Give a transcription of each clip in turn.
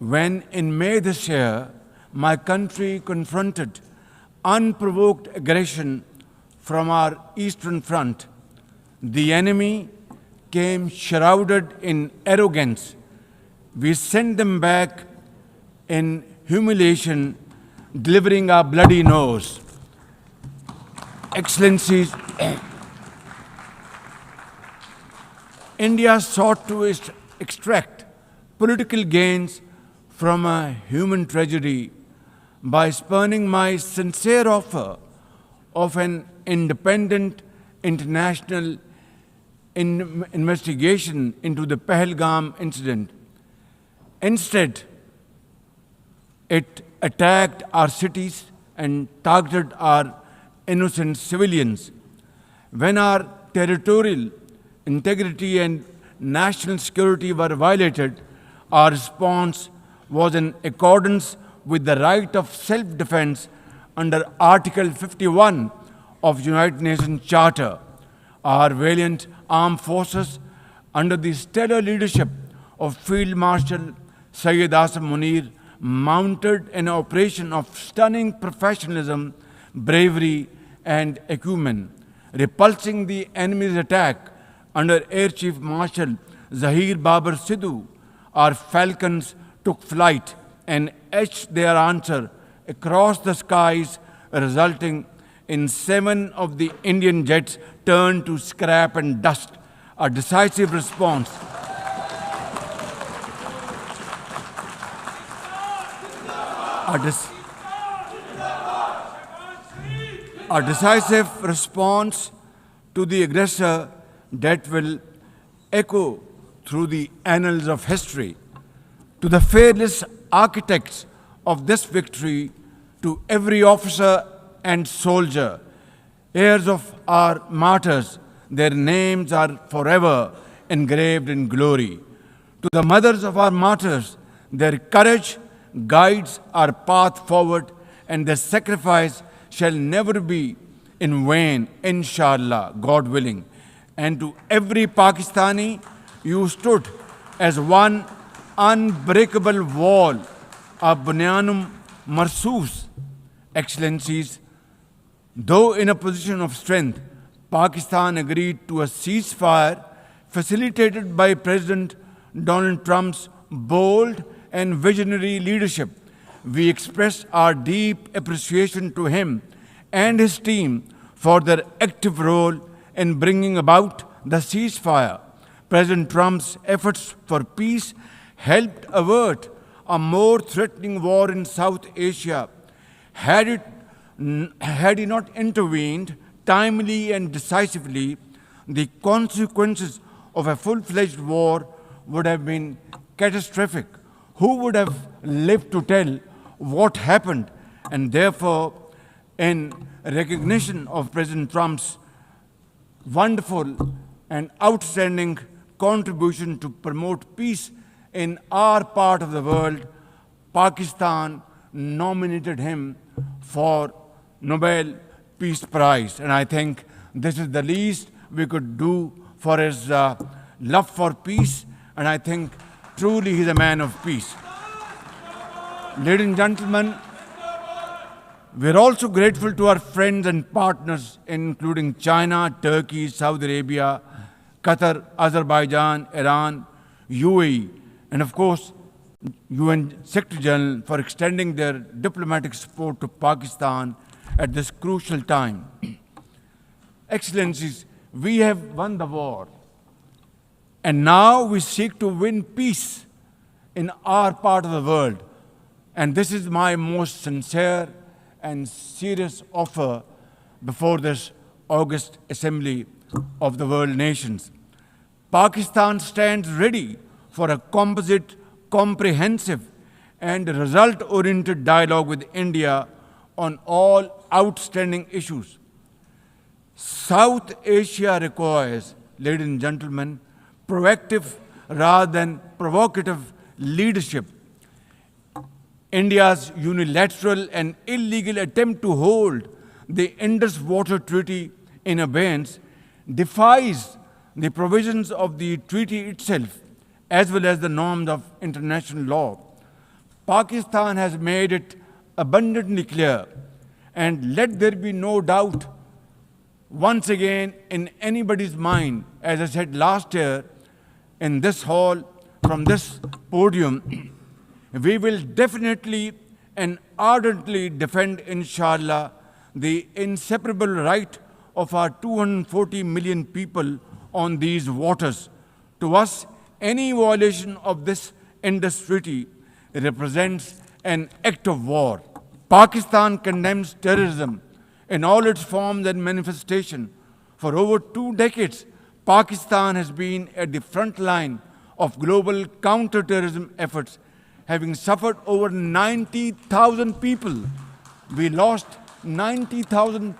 when in May this year, my country confronted unprovoked aggression from our eastern front, the enemy came shrouded in arrogance. We sent them back in humiliation, delivering our bloody nose. Excellencies, India sought to extract political gains from a human tragedy by spurning my sincere offer of an independent international investigation into the Pahalgam incident. Instead, it attacked our cities and targeted our innocent civilians. When our territorial integrity and national security were violated, our response was in accordance with the right of self-defense under Article 51 of United Nations Charter. Our valiant armed forces, under the stellar leadership of Field Marshal Syed Asam Munir, mounted an operation of stunning professionalism, bravery, and acumen, repulsing the enemy's attack under Air Chief Marshal Zahir Babar Sidhu. Our falcons took flight and etched their answer across the skies, resulting in 7 of the Indian jets turned to scrap and dust. A decisive response. A decisive response to the aggressor that will echo through the annals of history. To the fearless architects of this victory, to every officer and soldier, heirs of our martyrs, their names are forever engraved in glory. To the mothers of our martyrs, their courage guides our path forward, and their sacrifice shall never be in vain, inshallah, God willing. And to every Pakistani, you stood as one unbreakable wall, a bunyanum marsoos. Excellencies, though in a position of strength, Pakistan agreed to a ceasefire facilitated by President Donald Trump's bold and visionary leadership. We express our deep appreciation to him and his team for their active role in bringing about the ceasefire. President Trump's efforts for peace helped avert a more threatening war in South Asia. Had he not intervened timely and decisively, the consequences of a full-fledged war would have been catastrophic. Who would have lived to tell what happened? And therefore, in recognition of President Trump's wonderful and outstanding contribution to promote peace in our part of the world, Pakistan nominated him for Nobel Peace Prize. And I think this is the least we could do for his love for peace. And I think truly he's a man of peace. Ladies and gentlemen, we're also grateful to our friends and partners, including China, Turkey, Saudi Arabia, Qatar, Azerbaijan, Iran, UAE, and of course, UN Secretary General for extending their diplomatic support to Pakistan at this crucial time. Excellencies, we have won the war, and now we seek to win peace in our part of the world. And this is my most sincere and serious offer before this August Assembly of the World Nations. Pakistan stands ready for a composite, comprehensive, and result-oriented dialogue with India on all outstanding issues. South Asia requires, ladies and gentlemen, proactive rather than provocative leadership. India's unilateral and illegal attempt to hold the Indus Water Treaty in abeyance defies the provisions of the treaty itself as well as the norms of international law. Pakistan has made it abundantly clear, and let there be no doubt once again in anybody's mind, as I said last year in this hall, from this podium, we will definitely and ardently defend, inshallah, the inseparable right of our 240 million people on these waters. To us, any violation of this endless treaty represents an act of war. Pakistan condemns terrorism in all its forms and manifestation. For over 2 decades, Pakistan has been at the front line of global counterterrorism efforts, having suffered over 90,000 people. We lost 90,000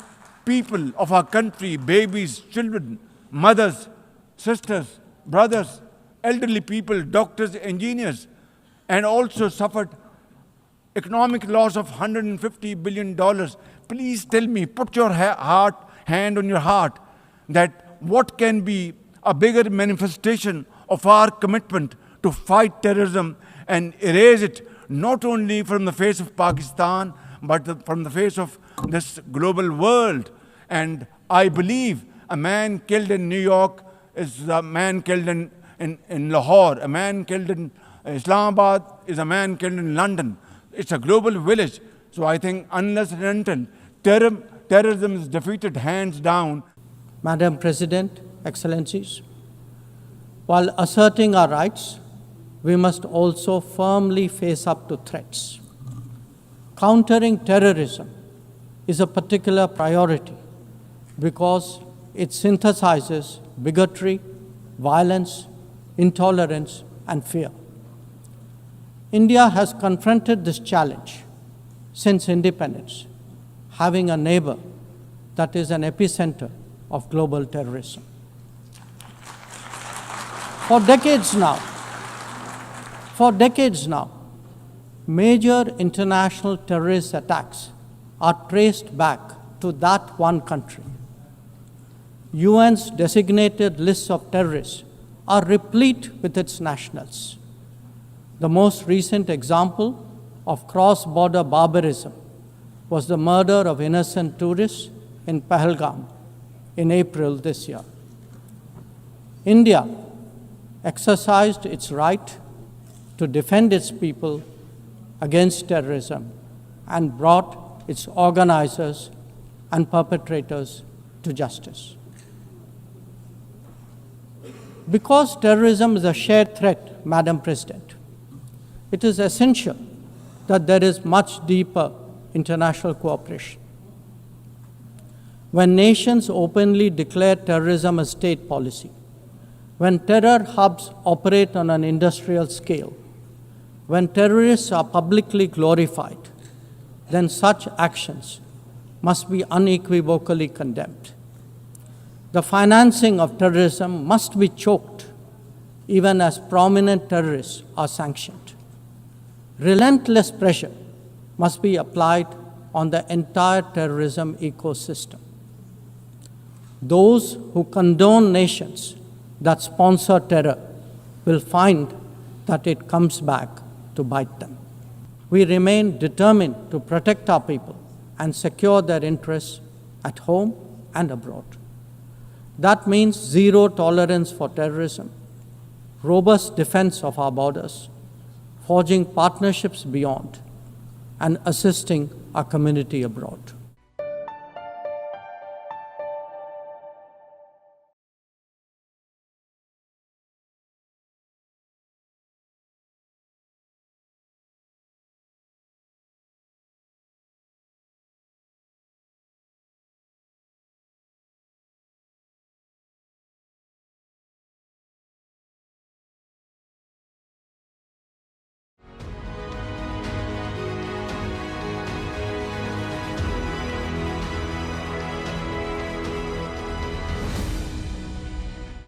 people of our country, babies, children, mothers, sisters, brothers, elderly people, doctors, engineers, and also suffered economic loss of $150 billion. Please tell me, put your hand on your heart, that what can be a bigger manifestation of our commitment to fight terrorism and erase it not only from the face of Pakistan, but from the face of this global world. And I believe a man killed in New York is a man killed in Lahore, a man killed in Islamabad is a man killed in London. It's a global village. So I think unless and until terrorism is defeated hands down. Madam President, Excellencies, while asserting our rights, we must also firmly face up to threats. Countering terrorism is a particular priority because it synthesizes bigotry, violence, intolerance, and fear. India has confronted this challenge since independence, having a neighbor that is an epicenter of global terrorism. For decades now, major international terrorist attacks are traced back to that one country. UN's designated lists of terrorists are replete with its nationals. The most recent example of cross-border barbarism was the murder of innocent tourists in Pahalgam in April this year. India exercised its right to defend its people against terrorism and brought its organizers and perpetrators to justice. Because terrorism is a shared threat, Madam President, it is essential that there is much deeper international cooperation. When nations openly declare terrorism a state policy, when terror hubs operate on an industrial scale, when terrorists are publicly glorified, then such actions must be unequivocally condemned. The financing of terrorism must be choked, even as prominent terrorists are sanctioned. Relentless pressure must be applied on the entire terrorism ecosystem. Those who condone nations that sponsor terror will find that it comes back to bite them. We remain determined to protect our people and secure their interests at home and abroad. That means zero tolerance for terrorism, robust defense of our borders, forging partnerships beyond, and assisting our community abroad.